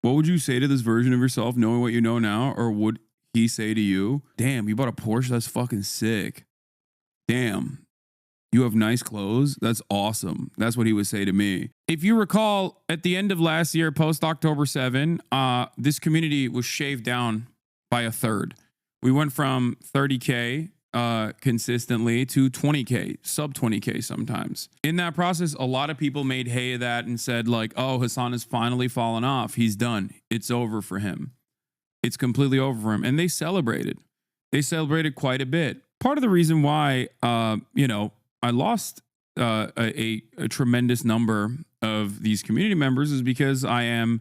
What would you say to this version of yourself knowing what you know now? Or would he say to you, damn, you bought a Porsche? That's fucking sick. Damn, you have nice clothes? That's awesome. That's what he would say to me. If you recall, at the end of last year, post October 7, this community was shaved down by a third. We went from 30K consistently to 20K, sub 20K sometimes. In that process, a lot of people made hay of that and said like, oh, Hassan has finally fallen off. He's done. It's over for him. It's completely over for him. And they celebrated. They celebrated quite a bit. Part of the reason why, I lost a tremendous number of these community members is because I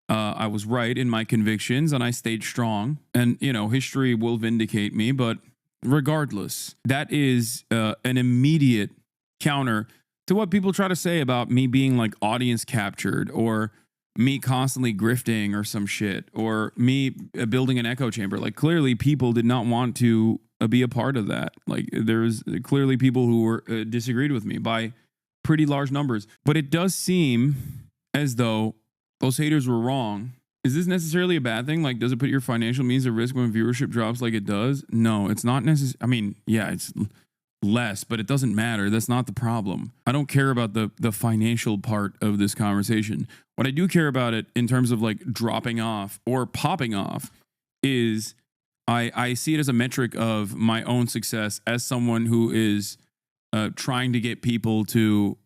was right in my convictions and I stayed strong. And, history will vindicate me. But regardless, that is an immediate counter to what people try to say about me being like audience captured or me constantly grifting or some shit or me building an echo chamber. Like clearly people did not want to be a part of that. Like there's clearly people who were disagreed with me by pretty large numbers, but it does seem as though those haters were wrong. Is this necessarily a bad thing? Like, does it put your financial means at risk when viewership drops like it does? No, it's not necessary. I mean, yeah, it's less, but it doesn't matter. That's not the problem. I don't care about the financial part of this conversation. What I do care about it in terms of like dropping off or popping off is I see it as a metric of my own success as someone who is trying to get people to,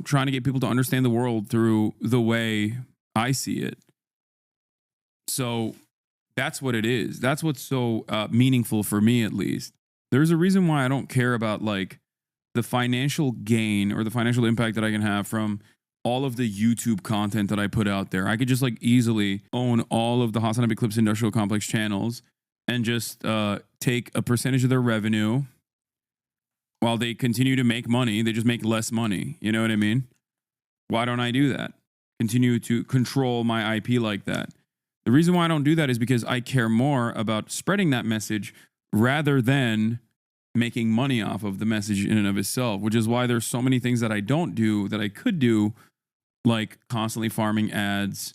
trying to get people to understand the world through the way I see it. So that's what it is. That's what's so meaningful for me, at least. There's a reason why I don't care about like the financial gain or the financial impact that I can have from all of the YouTube content that I put out there. I could just like easily own all of the Hasanabi Clips Industrial Complex channels and just take a percentage of their revenue while they continue to make money. They just make less money. You know what I mean? Why don't I do that? Continue to control my IP like that. The reason why I don't do that is because I care more about spreading that message rather than making money off of the message in and of itself, which is why there's so many things that I don't do that I could do, like constantly farming ads,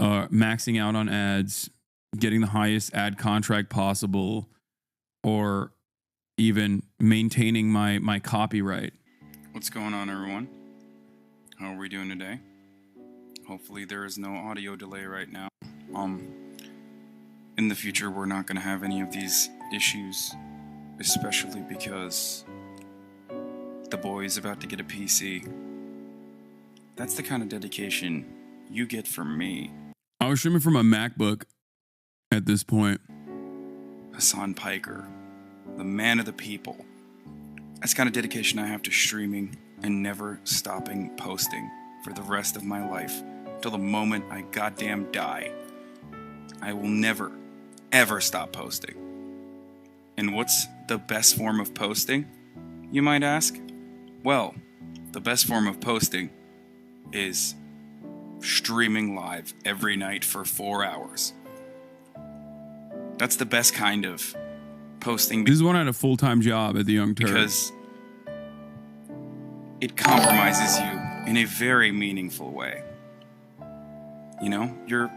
maxing out on ads, getting the highest ad contract possible, or even maintaining my copyright. What's going on, everyone? How are we doing today? Hopefully there is no audio delay right now. In the future, we're not going to have any of these issues, especially because the boy is about to get a PC. That's the kind of dedication you get from me. I was streaming from a MacBook at this point. Hassan Piker, the man of the people. That's the kind of dedication I have to streaming and never stopping posting for the rest of my life till the moment I goddamn die. I will never, ever stop posting. And what's the best form of posting, you might ask? Well, the best form of posting is streaming live every night for 4 hours. That's the best kind of posting. This is when I had a full-time job at the Young Turk. Because it compromises you in a very meaningful way. You know, you're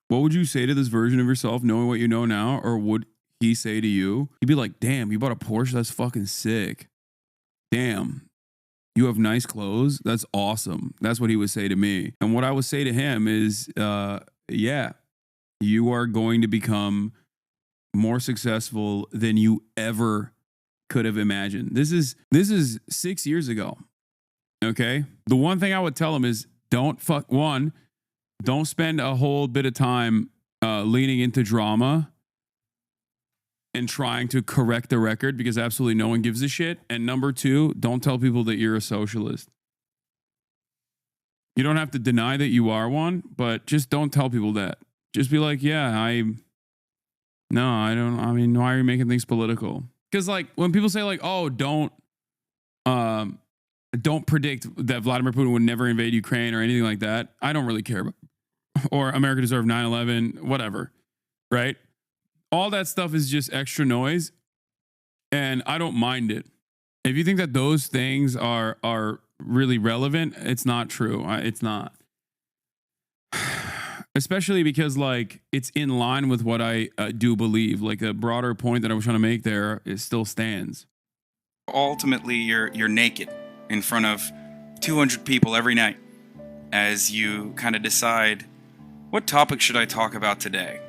What would you say to this version of yourself knowing what you know now? Or would he say to you, he'd be like, damn, you bought a Porsche? That's fucking sick. Damn, you have nice clothes? That's awesome. That's what he would say to me. And what I would say to him is, yeah, you are going to become more successful than you ever could have imagined. This is 6 years ago. Okay. The one thing I would tell him is don't spend a whole bit of time leaning into drama and trying to correct the record because absolutely no one gives a shit. And number two, don't tell people that you're a socialist. You don't have to deny that you are one, but just don't tell people that. Just be like, yeah, I mean, why are you making things political? Because like when people say like, oh, don't predict that Vladimir Putin would never invade Ukraine or anything like that. I don't really care about, or America deserved 9/11, whatever, right? All that stuff is just extra noise, and I don't mind it. If you think that those things are really relevant, it's not true. It's not. especially because like it's in line with what I do believe. Like the broader point that I was trying to make there, it still stands. Ultimately, you're naked in front of 200 people every night as you kind of decide, what topic should I talk about today?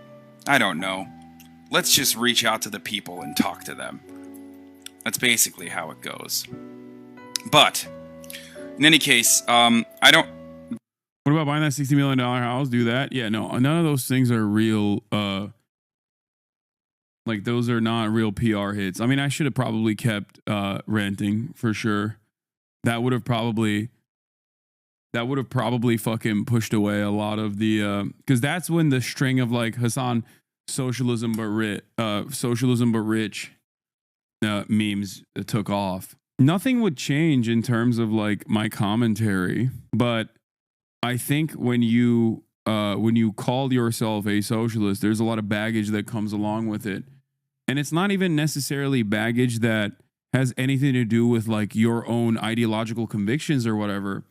I don't know. Let's just reach out to the people and talk to them. That's basically how it goes. But in any case, I don't. What about buying that $60 million house? Do that? Yeah, no, none of those things are real. Like those are not real PR hits. I mean, I should have probably kept renting for sure. That would have probably fucking pushed away a lot of the because that's when the string of like Hassan socialism but rich memes took off. Nothing would change in terms of like my commentary, but I think when you call yourself a socialist, there's a lot of baggage that comes along with it. And it's not even necessarily baggage that has anything to do with like your own ideological convictions or whatever.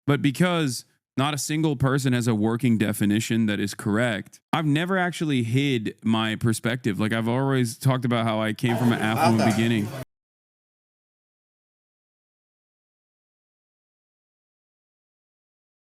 But because not a single person has a working definition that is correct, I've never actually hid my perspective. Like I've always talked about how I came from an affluent beginning.